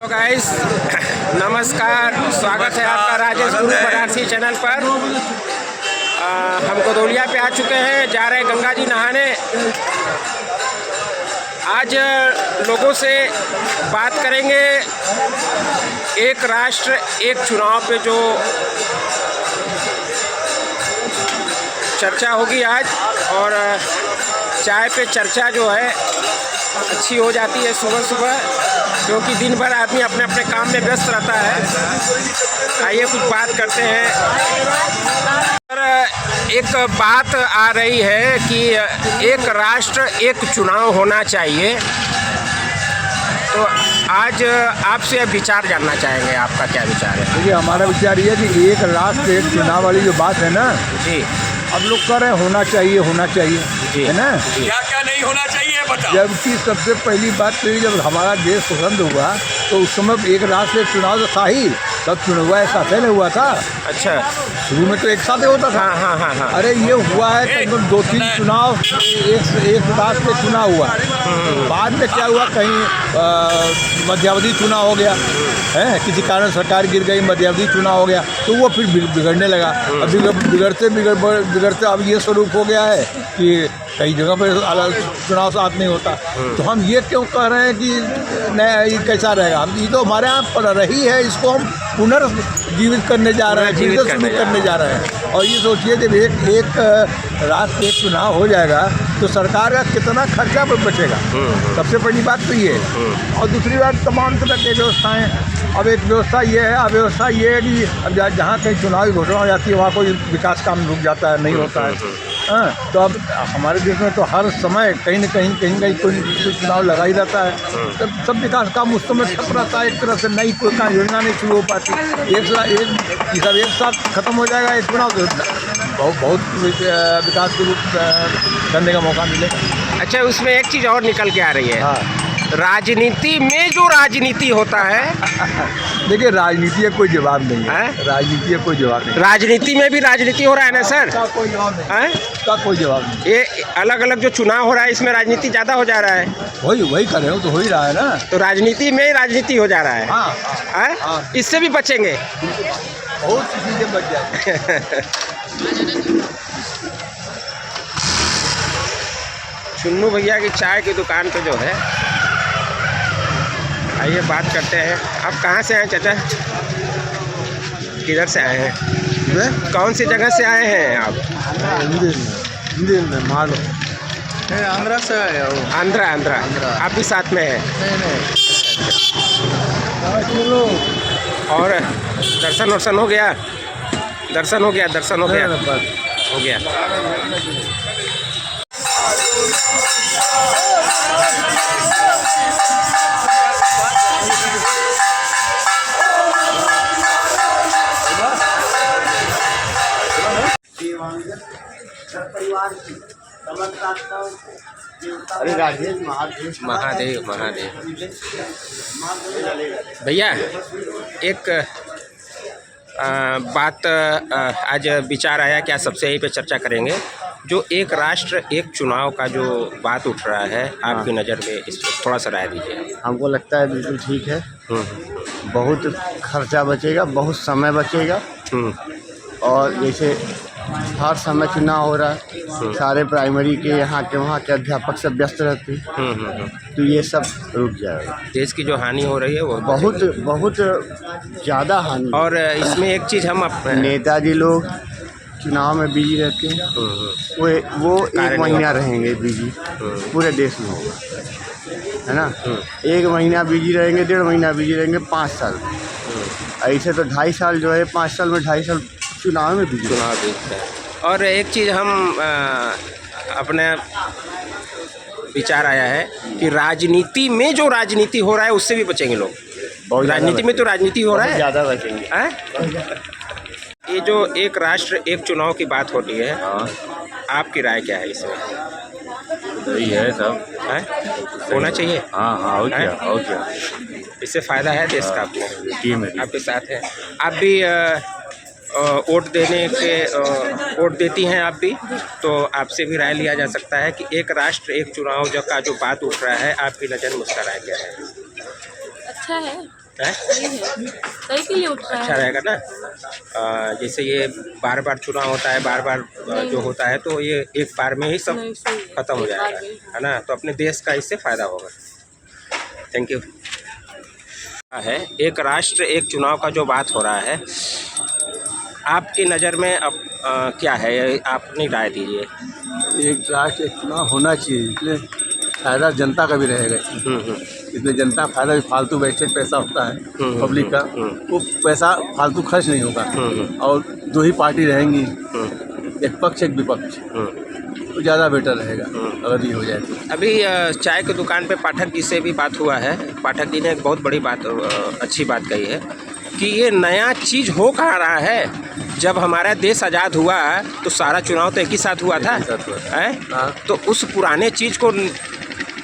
तो गाइस नमस्कार, स्वागत है आपका राजेश गुरु बनारसी चैनल पर। हम गोदौलिया पे आ चुके हैं, जा रहे हैं गंगा जी नहाने। आज लोगों से बात करेंगे एक राष्ट्र एक चुनाव पे जो चर्चा होगी आज। और चाय पे चर्चा जो है अच्छी हो जाती है सुबह सुबह, क्योंकि दिन भर आदमी अपने अपने काम में व्यस्त रहता है। आइए कुछ बात करते हैं। और एक बात आ रही है कि एक राष्ट्र एक चुनाव होना चाहिए, तो आज आपसे विचार जानना चाहेंगे, आपका क्या विचार है? देखिए, हमारा विचार ये है कि एक राष्ट्र एक चुनाव वाली जो बात है ना जी, अब लोग कह रहे हैं होना चाहिए जी, है ना। क्या क्या नहीं होना चाहिए बताओ। जबकि सबसे पहली बात तो ये, जब हमारा देश स्वतंत्र हुआ तो उस समय एक राष्ट्र एक चुनाव तो था ही, तब चुनाव एक साथ नहीं हुआ था। अच्छा, शुरू में तो एक साथ ही होता था। हाँ। अरे ये हुआ है तकरीबन 2-3 चुनाव एक राष्ट्र के चुनाव हुआ। बाद में क्या हुआ, कहीं मध्यावधि चुनाव हो गया है, किसी कारण सरकार गिर गई, मध्यावधि चुनाव हो गया, तो वो फिर बिगड़ने लगा। अब बिगड़ते अब ये स्वरूप हो गया है कि कई जगह पर अलग चुनाव साथ नहीं होता। तो हम ये क्यों कह रहे हैं कि नया ये कैसा रहेगा? हम ये तो हमारे यहाँ पर रही है, इसको हम पुनर्जीवित करने जा रहे हैं, फिर से शुरू करने जा रहे हैं। और ये सोचिए, जब एक राष्ट्र एक चुनाव हो जाएगा तो सरकार का कितना खर्चा बचेगा। सबसे बड़ी बात तो ये है। और दूसरी बात, तमाम तरह की व्यवस्थाएँ। अब एक व्यवस्था ये है, अव्यवस्था ये है कि अब जहाँ कहीं चुनावी घोषणा हो जाती है वहाँ कोई विकास काम रुक जाता है, नहीं होता है। हाँ, तो अब हमारे देश में तो हर समय कहीं न कहीं कोई चुनाव लगा ही रहता है। तब सब विकास काम उस समय ठप रहता है। एक तरह से नई कोई काम योजना नहीं शुरू हो पाती। एक साथ खत्म हो जाएगा एक चुनाव, तो बहुत विकास के रूप करने का मौका मिलेगा। अच्छा, उसमें एक चीज़ और निकल के आ रही है। हाँ, राजनीति में जो राजनीति होता है, देखिए, राजनीति का कोई जवाब नहीं है। राजनीति का कोई जवाब नहीं। राजनीति में भी राजनीति हो रहा है ना सर? इसका कोई जवाब नहीं। हैं? इसका कोई जवाब नहीं। ये अलग अलग जो चुनाव हो रहा है, इसमें राजनीति ज़्यादा हो जा रहा है। वही कर रहे हो, तो हो ही रहा है ना। तो राजनीति में राजनीति हो जा रहा है। हाँ, हैं? हाँ। इससे भी बचेंगे। बहुत सी चीज़ें बच जाएंगी। चुन्नू भैया की चाय की दुकान पे जो है, आइए बात करते हैं। आप कहाँ से आए चाचा? किधर से आए हैं? कौन सी जगह से आए हैं आप? हिंदी में मालूम आंध्रा से आया हूँ। आंध्रा। आप भी साथ में हैं? और दर्शन हो गया? दर्शन हो गया। अरे राजेश महादेव। भैया, एक बात आज विचार आया कि आज सबसे यहीं पे चर्चा करेंगे। जो एक राष्ट्र एक चुनाव का जो बात उठ रहा है, आपकी नज़र में इस पर थोड़ा सा राय दीजिए। हमको लगता है बिल्कुल ठीक है। बहुत खर्चा बचेगा, बहुत समय बचेगा। और जैसे हर समय चुनाव हो रहा है, सारे प्राइमरी के यहाँ के वहाँ के अध्यापक सब व्यस्त रहते हैं, तो ये सब रुक जाएगा। देश की जो हानि हो रही है वो बहुत ज़्यादा हानि। और इसमें एक चीज़ हम नेताजी लोग चुनाव में बिजी रहते हैं। वो 1 महीना रहेंगे बिजी, पूरे देश में होगा, है ना। 1 महीना बिजी रहेंगे, 1.5 महीना बिजी रहेंगे, 5 साल। ऐसे तो 2.5 साल जो है, 5 साल में 2.5 साल चुनाव में बिजी है। और एक चीज़ हम अपने विचार आया है कि राजनीति में जो राजनीति हो रहा है उससे भी बचेंगे लोग। राजनीति में तो राजनीति हो रहा है, ज़्यादा बचेंगे। ये जो एक राष्ट्र एक चुनाव की बात होती है, आपकी राय क्या है इसमें? सही है सब है? होना चाहिए। हाँ और क्या इससे फ़ायदा है देश का। टीम आपके साथ है, आप भी वोट देती हैं आप भी, तो आपसे भी राय लिया जा सकता है कि एक राष्ट्र एक चुनाव का जो बात उठ रहा है, आपकी नज़र में उसका राय क्या है? अच्छा है। है? सही के लिए उठ रहा अच्छा है। रहेगा ना। जैसे ये बार बार चुनाव होता है, बार बार जो होता है, तो ये एक बार में ही सब नहीं, सही। खत्म हो एक बार जाएगा, में, है ना। तो अपने देश का इससे फायदा होगा। Thank you. है एक राष्ट्र एक चुनाव का जो बात हो रहा है, आपकी नज़र में अब क्या है, आप अपनी राय दीजिए। एक राष्ट्र एक चुनाव होना चाहिए, इसलिए फायदा जनता का भी रहेगा। इसमें जनता का फायदा भी, फालतू वेस्टेज पैसा होता है पब्लिक का, वो पैसा फालतू खर्च नहीं होगा। और दो ही पार्टी रहेंगी, एक पक्ष एक विपक्ष, तो ज़्यादा बेटर रहेगा अगर ये हो जाए तो। अभी चाय की दुकान पे पाठक जी से भी बात हुआ है। पाठक जी ने एक बहुत बड़ी बात, अच्छी बात कही है कि ये नया चीज़ हो कहाँ रहा है। जब हमारा देश आज़ाद हुआ तो सारा चुनाव तो एक ही साथ हुआ था, है? तो उस पुराने चीज़ को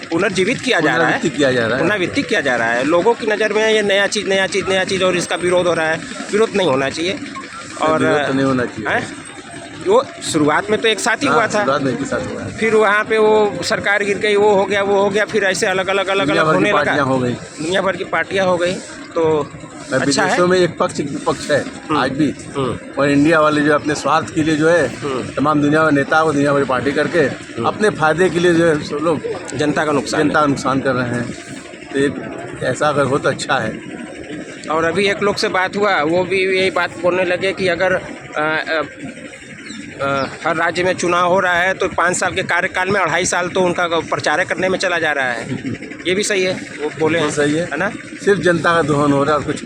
पुनर्जीवित किया जा रहा है, पुनरावृत्ति किया जा रहा है। लोगों की नज़र में ये नया चीज़ और इसका विरोध हो रहा है। विरोध नहीं होना चाहिए, और नहीं होना चाहिए। वो शुरुआत में तो एक साथ ही हुआ था, फिर वहाँ पे वो सरकार गिर गई, वो हो गया, फिर ऐसे अलग अलग होने लगा, दुनिया भर की पार्टियाँ हो गई। तो अच्छा है, में एक पक्ष एक विपक्ष है आज भी। और इंडिया वाले जो अपने स्वार्थ के लिए जो है तमाम दुनिया में नेता को दुनिया भर पार्टी करके अपने फायदे के लिए जो है सब लोग जनता का नुकसान कर रहे हैं। तो एक ऐसा अगर हो तो अच्छा है। और अभी एक लोग से बात हुआ, वो भी यही बात बोलने लगे कि अगर हर राज्य में चुनाव हो रहा है तो 5 साल के कार्यकाल में 2.5 साल तो उनका प्रचार करने में चला जा रहा है। ये भी सही है, वो बोले हैं, सही है ना। सिर्फ जनता का दोहन हो रहा है और कुछ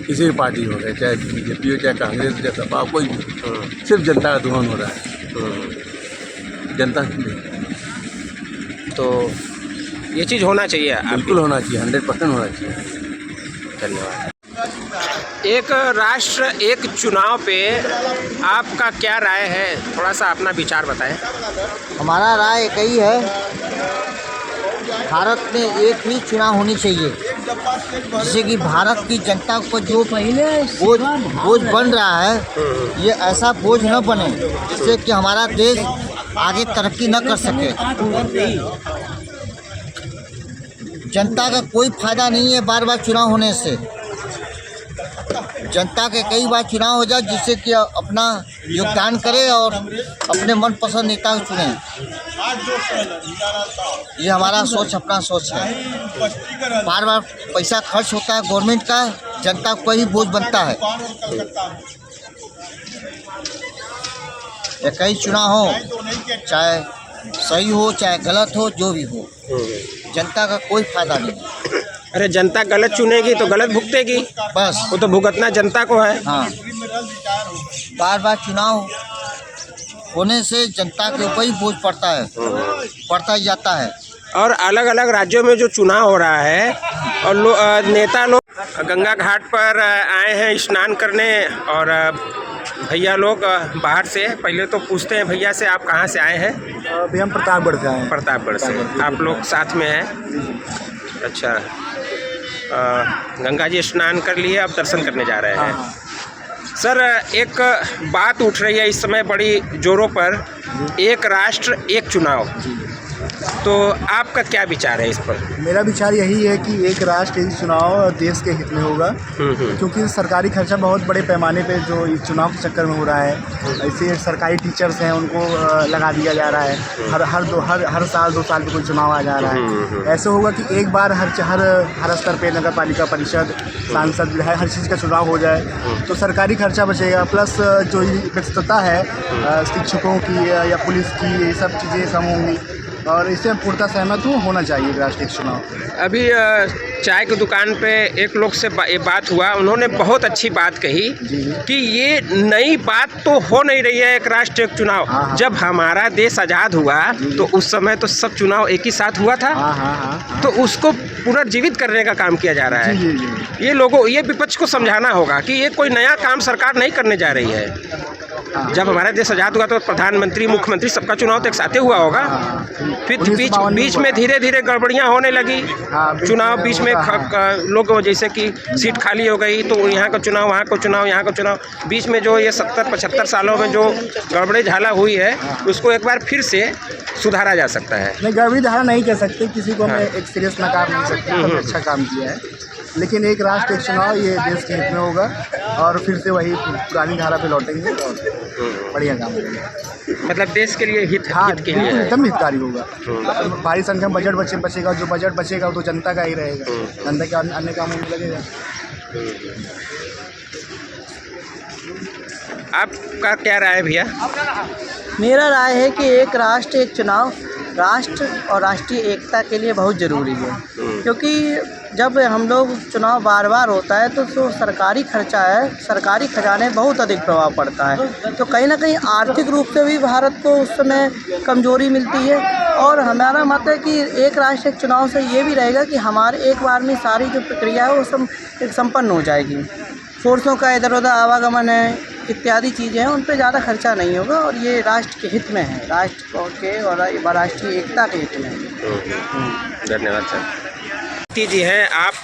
किसी भी पार्टी हो गए, चाहे बीजेपी हो, चाहे कांग्रेस, चाहे सपा, कोई भी, सिर्फ जनता का दोहन हो रहा है। जनता तो ये चीज़ होना चाहिए, बिल्कुल होना चाहिए, 100% होना चाहिए। धन्यवाद। एक राष्ट्र एक चुनाव पे आपका क्या राय है, थोड़ा सा अपना विचार बताएं। हमारा राय एक ही है, भारत में एक ही चुनाव होनी चाहिए, जिससे कि भारत की जनता को जो बोझ बन रहा है, ये ऐसा बोझ न बने जिससे कि हमारा देश आगे तरक्की न कर सके। जनता का कोई फायदा नहीं है बार बार चुनाव होने से। जनता के कई बार चुनाव हो जाए जिससे कि अपना योगदान करे और अपने मनपसंद नेता को चुने। ये हमारा सोच, अपना सोच है। बार बार पैसा खर्च होता है गवर्नमेंट का, जनता को ही बोझ बनता है। या कई चुनाव हो, चाहे सही हो चाहे गलत हो, जो भी हो, जनता का कोई फायदा नहीं। अरे जनता गलत चुनेगी तो गलत भुगतेगी, बस वो तो भुगतना जनता को है। हाँ, बार बार चुनाव होने से जनता के ऊपर ही बोझ पड़ता ही जाता है। और अलग अलग राज्यों में जो चुनाव हो रहा है, और नेता लोग गंगा घाट पर आए हैं स्नान करने, और भैया लोग बाहर से, पहले तो पूछते हैं भैया से, आप कहाँ से आए हैं? अभी हम प्रतापगढ़ से आए हैं। प्रतापगढ़ से। आप लोग साथ में हैं? अच्छा। गंगा जी स्नान कर लिए, अब दर्शन करने जा रहे हैं। सर, एक बात उठ रही है इस समय बड़ी जोरों पर, एक राष्ट्र एक चुनाव, तो आपका क्या विचार है इस पर? मेरा विचार यही है कि एक राष्ट्र एक चुनाव देश के हित में होगा, क्योंकि सरकारी खर्चा बहुत बड़े पैमाने पे जो इस चुनाव के चक्कर में हो रहा है। ऐसे सरकारी टीचर्स हैं, उनको लगा दिया जा रहा है। हर साल 2 साल पे कोई चुनाव आ जा रहा है। ऐसे होगा कि एक बार हर स्तर पे नगर पालिका परिषद, सांसद, विधायक, हर चीज़ का चुनाव हो जाए तो सरकारी खर्चा बचेगा। प्लस जो व्यस्तता है शिक्षकों की या पुलिस की, ये सब चीज़ें कम होंगी, और इससे पूर्णतः सहमत हूँ, होना चाहिए राष्ट्रीय चुनाव। अभी चाय की दुकान पे एक लोग से बात हुआ, उन्होंने बहुत अच्छी बात कही कि ये नई बात तो हो नहीं रही है एक राष्ट्र एक चुनाव। हाँ। जब हमारा देश आज़ाद हुआ तो उस समय तो सब चुनाव एक ही साथ हुआ था। हाँ। तो उसको पुनर्जीवित करने का काम किया जा रहा है। जी। ये विपक्ष को समझाना होगा कि ये कोई नया काम सरकार नहीं करने जा रही है। जब हमारा देश आज़ाद हुआ तो प्रधानमंत्री, मुख्यमंत्री, सबका चुनाव तो एक साथ हुआ होगा। फिर बीच में धीरे धीरे गड़बड़ियाँ होने लगी। चुनाव बीच में लोग, जैसे कि सीट खाली हो गई तो यहाँ का चुनाव, वहाँ का चुनाव, यहाँ का चुनाव, बीच में जो ये 70-75 सालों में जो गड़बड़ी झाला हुई है, उसको एक बार फिर से सुधारा जा सकता है। नहीं, गड़बड़ी धारा नहीं कह सकते, किसी को हम एक सीरियस नकार नहीं सकते। अच्छा काम किया है। लेकिन एक राष्ट्र एक चुनाव ये देश के हित में होगा और फिर से वही पुरानी धारा पे लौटेंगे और बढ़िया काम करेंगे। मतलब देश के लिए हित के लिए है। एकदम हितकारी होगा। भारी संख्या में बजट बचेगा, जो बजट बचेगा तो जनता का ही रहेगा, जनता के अन्य कामों में लगेगा। आपका क्या राय है भैया? मेरा राय है कि एक राष्ट्र एक चुनाव राष्ट्र और राष्ट्रीय एकता के लिए बहुत ज़रूरी है, क्योंकि जब हम लोग चुनाव बार बार होता है तो सरकारी खर्चा है, सरकारी खजाने बहुत अधिक प्रभाव पड़ता है, तो कहीं ना कहीं आर्थिक रूप से भी भारत को उस समय कमजोरी मिलती है। और हमारा मत है कि एक राष्ट्र एक चुनाव से ये भी रहेगा कि हमारे एक बार में सारी जो प्रक्रिया है वो संपन्न हो जाएगी। फोर्सों का इधर उधर आवागमन है, इत्यादि चीज़ें हैं, उन पर ज़्यादा खर्चा नहीं होगा और ये राष्ट्र के हित में है, राष्ट्र के और राष्ट्रीय एकता के हित में है। धन्यवाद सर। जी हैं, आप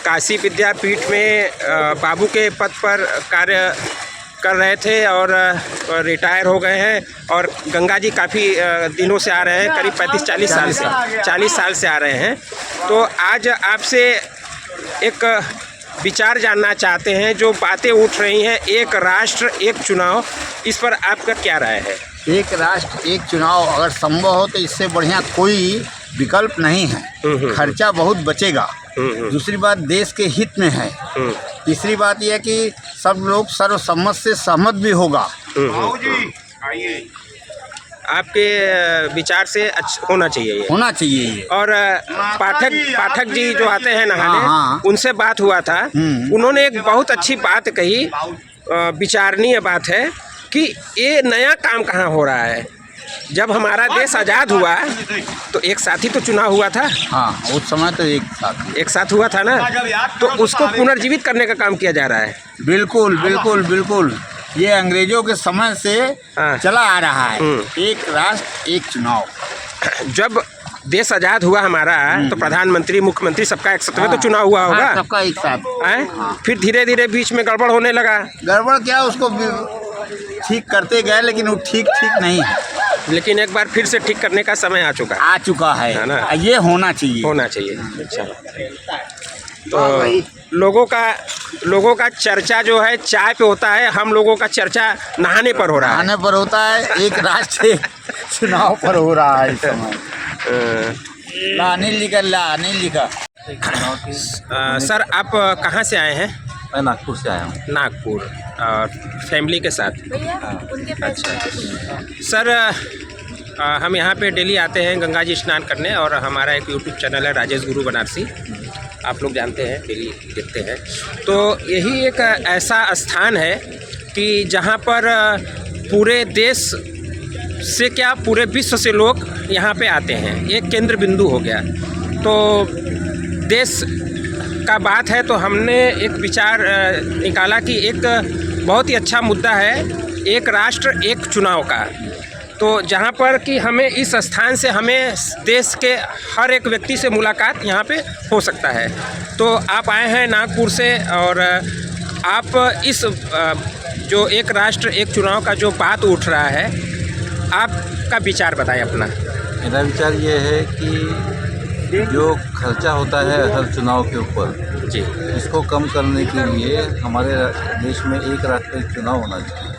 काशी विद्यापीठ में बाबू के पद पर कार्य कर रहे थे और रिटायर हो गए हैं और गंगा जी काफ़ी दिनों से आ रहे हैं, करीब 35-40 साल से आ रहे हैं। तो आज आपसे एक विचार जानना चाहते हैं, जो बातें उठ रही हैं एक राष्ट्र एक चुनाव, इस पर आपका क्या राय है? एक राष्ट्र एक चुनाव अगर संभव हो तो इससे बढ़िया कोई विकल्प नहीं है। खर्चा बहुत बचेगा। दूसरी बात देश के हित में है। तीसरी बात यह है कि सब लोग सर्वसम्मत से सहमत भी होगा। आपके विचार से होना चाहिए ये। होना चाहिए ये। और पाठक जी जो आते हैं नहाने, हाँ। उनसे बात हुआ था, उन्होंने एक बहुत अच्छी बात कही, विचारणीय बात है कि ये नया काम कहाँ हो रहा है। जब हमारा देश आज़ाद हुआ तो एक साथ ही तो चुनाव हुआ था। हाँ, उस समय तो एक साथ हुआ था ना, तो उसको पुनर्जीवित करने का काम किया जा रहा है। बिल्कुल बिल्कुल बिल्कुल, ये अंग्रेजों के समय से चला आ रहा है। एक राष्ट्र एक चुनाव। जब देश आज़ाद हुआ हमारा तो प्रधानमंत्री मुख्यमंत्री सबका एक साथ में तो चुनाव हुआ होगा। सबका एक साथ। फिर धीरे धीरे बीच में गड़बड़ होने लगा। गड़बड़ क्या, उसको ठीक करते गए लेकिन वो ठीक नहीं है। लेकिन एक बार फिर से ठीक करने का समय आ चुका है ना। ये होना चाहिए। अच्छा, तो लोगों का चर्चा जो है चाय पे होता है, हम लोगों का चर्चा नहाने पर हो रहा है। नहाने पर होता है, एक राष्ट्र चुनाव पर हो रहा है इस समय। नहीं लिखा। सर, आप कहाँ से आए हैं? मैं नागपुर से आया हूँ। नागपुर, फैमिली के साथ? अच्छा सर, हम यहाँ पे डेली आते हैं गंगा जी स्नान करने और हमारा एक यूट्यूब चैनल है राजेश गुरु बनारसी, आप लोग जानते हैं, डेली देखते हैं। तो यही एक ऐसा स्थान है कि जहाँ पर पूरे देश से क्या पूरे विश्व से लोग यहाँ पे आते हैं, एक केंद्र बिंदु हो गया। तो देश का बात है तो हमने एक विचार निकाला कि एक बहुत ही अच्छा मुद्दा है एक राष्ट्र एक चुनाव का। तो जहाँ पर कि हमें इस स्थान से हमें देश के हर एक व्यक्ति से मुलाकात यहाँ पे हो सकता है। तो आप आए हैं नागपुर से और आप इस जो एक राष्ट्र एक चुनाव का जो बात उठ रहा है, आपका विचार बताएं अपना। मेरा विचार ये है कि जो खर्चा होता है हर चुनाव के ऊपर जी, इसको कम करने के लिए हमारे देश में एक राष्ट्र एक चुनाव होना चाहिए।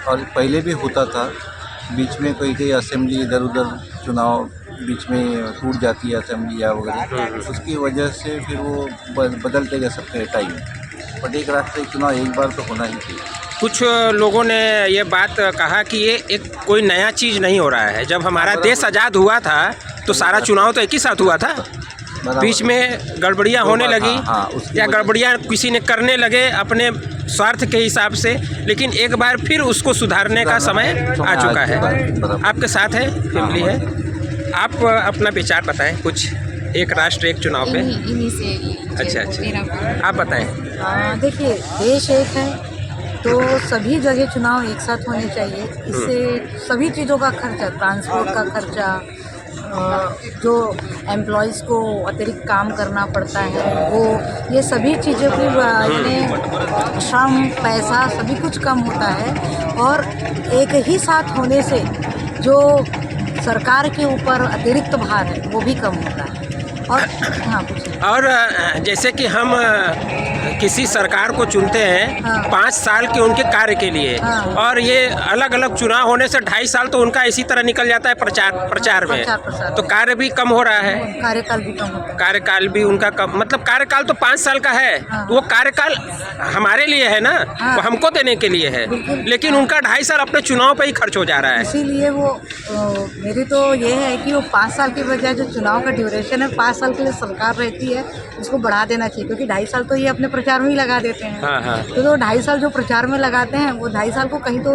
और पहले भी होता था, बीच में कोई असेंबली इधर उधर चुनाव बीच में टूट जाती है असेंबली या वगैरह, उसकी वजह से फिर वो बदलते जा सकते हैं टाइम। बट एक राष्ट्र एक चुनाव एक बार तो होना ही चाहिए। कुछ लोगों ने ये बात कहा कि ये एक कोई नया चीज़ नहीं हो रहा है। जब हमारा देश आज़ाद हुआ था तो सारा चुनाव तो एक ही साथ हुआ था, बीच में गड़बड़ियाँ होने लगी या गड़बड़ियाँ किसी ने करने लगे अपने स्वार्थ के हिसाब से, लेकिन एक बार फिर उसको सुधारने का समय आ चुका है। आपके साथ है, फैमिली है, आप अपना विचार बताएं कुछ एक राष्ट्र एक चुनाव पे। इन्हीं से अच्छा, आप बताएं। देखिए, देश एक है तो सभी जगह चुनाव एक साथ होने चाहिए। इससे सभी चीज़ों का खर्चा, ट्रांसपोर्ट का खर्चा, जो एम्प्लॉयज़ को अतिरिक्त काम करना पड़ता है वो, ये सभी चीज़ों की यानी श्रम, पैसा सभी कुछ कम होता है। और एक ही साथ होने से जो सरकार के ऊपर अतिरिक्त भार है वो भी कम होता है। और हाँ पूछिए। और जैसे कि हम किसी सरकार को चुनते हैं हाँ। 5 साल के उनके कार्य के लिए, हाँ। और ये अलग अलग चुनाव होने से 2.5 साल तो उनका इसी तरह निकल जाता है प्रचार में। प्रचार तो कार्य भी कम हो रहा है, कार्यकाल भी कम होता है। कार्यकाल भी उनका कम, मतलब कार्यकाल तो 5 साल का है, हाँ। वो कार्यकाल हमारे लिए है ना, हाँ। वो हमको देने के लिए है, बिल्कुल। लेकिन उनका 2.5 साल अपने चुनाव पे ही खर्च हो जा रहा है। इसीलिए वो मेरी तो ये है कि वो 5 साल के बजाय जो चुनाव का ड्यूरेशन है 5 साल के लिए सरकार रहती है, उसको बढ़ा देना चाहिए, क्योंकि 2.5 साल तो ये अपने प्रचार में ही लगा देते हैं। हाँ हाँ। तो 2.5 साल जो प्रचार में लगाते हैं वो 2.5 साल को कहीं तो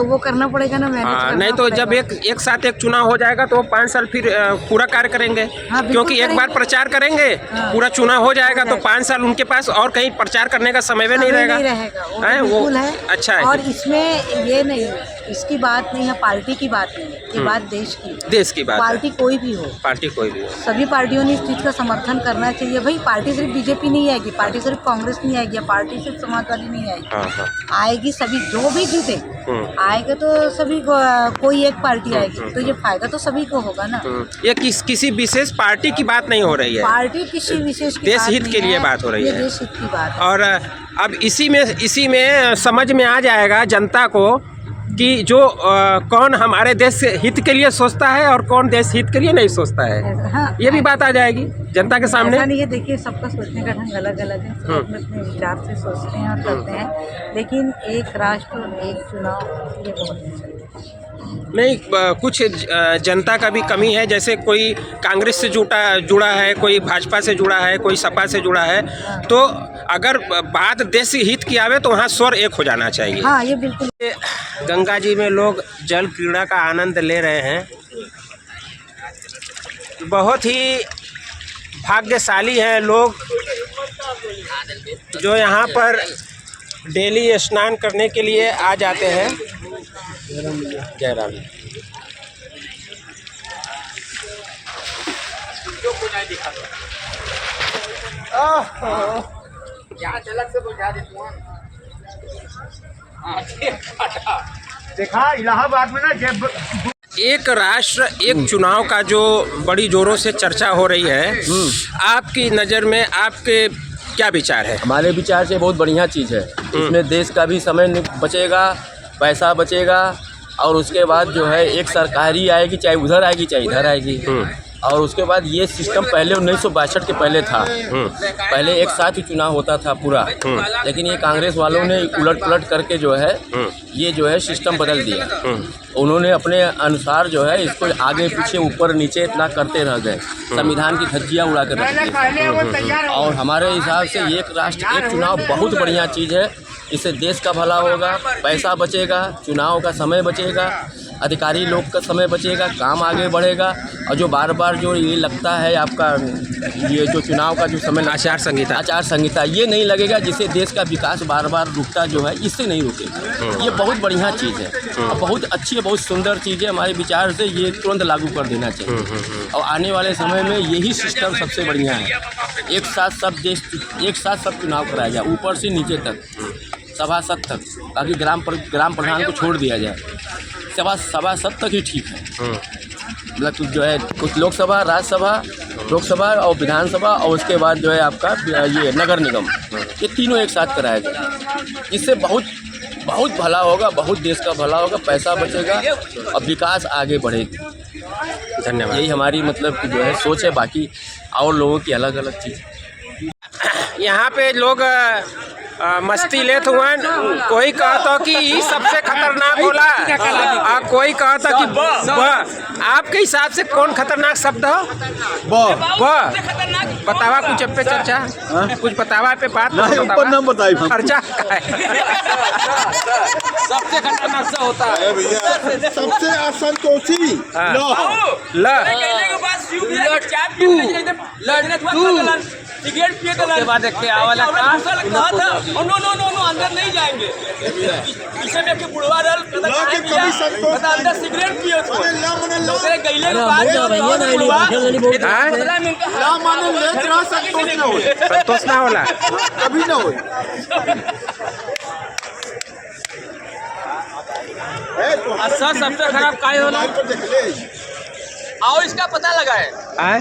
वो करना पड़ेगा ना, मैनेज हाँ, करना नहीं तो जब पड़ेगा। एक साथ एक चुनाव हो जाएगा तो 5 साल फिर पूरा कार्य करेंगे, हाँ, बिल्कुल क्योंकि एक बार करेंगे। प्रचार करेंगे, हाँ। पूरा चुनाव हो जाएगा तो जाएगा। 5 साल उनके पास और कहीं प्रचार करने का समय भी नहीं समय रहेगा। नहीं रहेगा, वो हैं, वो बिल्कुल है। अच्छा है। और इसमें ये नहीं, इसकी बात नहीं है, पार्टी की बात नहीं है, ये बात देश की है। देश की बात है। पार्टी कोई भी हो, पार्टी कोई भी हो। सभी पार्टियों ने इस चीज़ का समर्थन करना चाहिए। भाई पार्टी सिर्फ बीजेपी नहीं आएगी, पार्टी सिर्फ कांग्रेस नहीं आएगी, पार्टी सिर्फ समाजवादी नहीं आएगी, हाँ हाँ। आएगी सभी, जो भी जीते आएगा तो सभी कोई एक पार्टी आएगी, तो ये फायदा तो सभी को होगा ना। ये किसी विशेष पार्टी की बात नहीं हो रही है, पार्टी किसी विशेष की देश बात हित नहीं के लिए है, बात हो रही ये है। देश हित की बात है। और अब इसी में समझ में आ जाएगा जनता को कि जो कौन हमारे देश हित के लिए सोचता है और कौन देश हित के लिए नहीं सोचता है, हाँ, ये भी बात आ जाएगी जनता के सामने। ऐसा नहीं है, देखिए सबका सोचने का ढंग अलग अलग है, सब अपने अपने विचार से सोचते हैं और करते हैं, लेकिन एक राष्ट्र एक चुनाव ये बहुत अच्छा है। नहीं, कुछ जनता का भी कमी है, जैसे कोई कांग्रेस से जुड़ा है, कोई भाजपा से जुड़ा है, कोई सपा से जुड़ा है, तो अगर बात देश हित की आवे तो वहाँ स्वर एक हो जाना चाहिए। हाँ, ये बिल्कुल। गंगा जी में लोग जल क्रीड़ा का आनंद ले रहे हैं, बहुत ही भाग्यशाली हैं लोग जो यहाँ पर डेली स्नान करने के लिए आ जाते हैं। जय राम। देखा इलाहाबाद में ना जब एक राष्ट्र एक चुनाव का जो बड़ी जोरों से चर्चा हो रही है, आपकी नज़र में आपके क्या विचार है? हमारे विचार से बहुत बढ़िया चीज़ है। इसमें देश का भी समय बचेगा, पैसा बचेगा, और उसके बाद जो है एक सरकारी आएगी, चाहे उधर आएगी चाहे इधर आएगी। और उसके बाद ये सिस्टम पहले 1962 के पहले था, पहले एक साथ ही चुनाव होता था पूरा, लेकिन ये कांग्रेस वालों ने उलट पुलट करके जो है ये जो है सिस्टम बदल दिया। उन्होंने अपने अनुसार जो है इसको आगे पीछे ऊपर नीचे इतना करते रह गए, संविधान की धज्जियाँ उड़ा कर रख दी। और हमारे हिसाब से एक राष्ट्र एक चुनाव बहुत बढ़िया चीज़ है। इससे देश का भला होगा, पैसा बचेगा, चुनाव का समय बचेगा, अधिकारी लोग का समय बचेगा, काम आगे बढ़ेगा। और जो बार बार जो ये लगता है आपका ये जो चुनाव का जो समय आचार संहिता ये नहीं लगेगा, जिससे देश का विकास बार बार रुकता जो है, इससे नहीं रुकेगा। ये बहुत बढ़िया चीज़ है और बहुत अच्छी है, बहुत सुंदर चीज़ है। हमारे विचार से ये तुरंत लागू कर देना चाहिए और आने वाले समय में यही सिस्टम सबसे बढ़िया है। एक साथ सब देश एक साथ सब चुनाव कराया जाए, ऊपर से नीचे तक, सभासद तक, ताकि ग्राम प्रधान को छोड़ दिया जाए, सभासद तक ही ठीक है। मतलब जो है कुछ लोकसभा, लोकसभा और विधानसभा, और उसके बाद जो है आपका ये नगर निगम, ये तीनों एक साथ कराया जाए। इससे बहुत बहुत भला होगा, बहुत देश का भला होगा, पैसा बचेगा और विकास आगे बढ़ेगी। धन्यवाद। यही हमारी मतलब जो है सोच है, बाकी और लोगों की अलग अलग चीज़। यहाँ पे लोग मस्ती लेत हुअन, कोई कहता कि ई सबसे खतरनाक होला और कोई कहता कि ब। आपके हिसाब से कौन खतरनाक शब्द हो? ब। बतावा कुछ पे चर्चा, कुछ बतावा पे बात खर्चा सबसे खतरनाक सा होता है भैया, सबसे असंतोषी सिगरेट पिए के बाद देखिए आवाला नो अंदर नहीं जाएंगे, पीछे में के बुढ़वा रहल अंदर सिगरेट पिए तो दूसरे गईले के बाद संतोष ना होला, कभी ना हो। सबसे खराब काय होला आओ इसका पता लगाए आए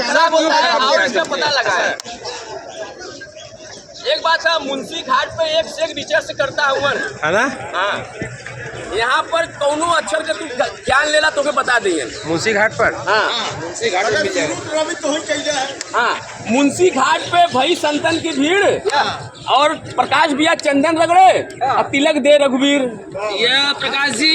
खराब होता है, आओ इसका पता लगाए। एक बात है, मुंशी घाट पे एक से एक रिसर्च करता हूँ है ना। हाँ, यहाँ पर कौनो अक्षर के तू ज्ञान लेला तो के बता देंगे। मुंशी घाट पर हाँ, मुंशी घाट पे भाई संतन की भीड़ और प्रकाश भैया चंदन रगड़े और तिलक दे रघुवीर। ये प्रकाश जी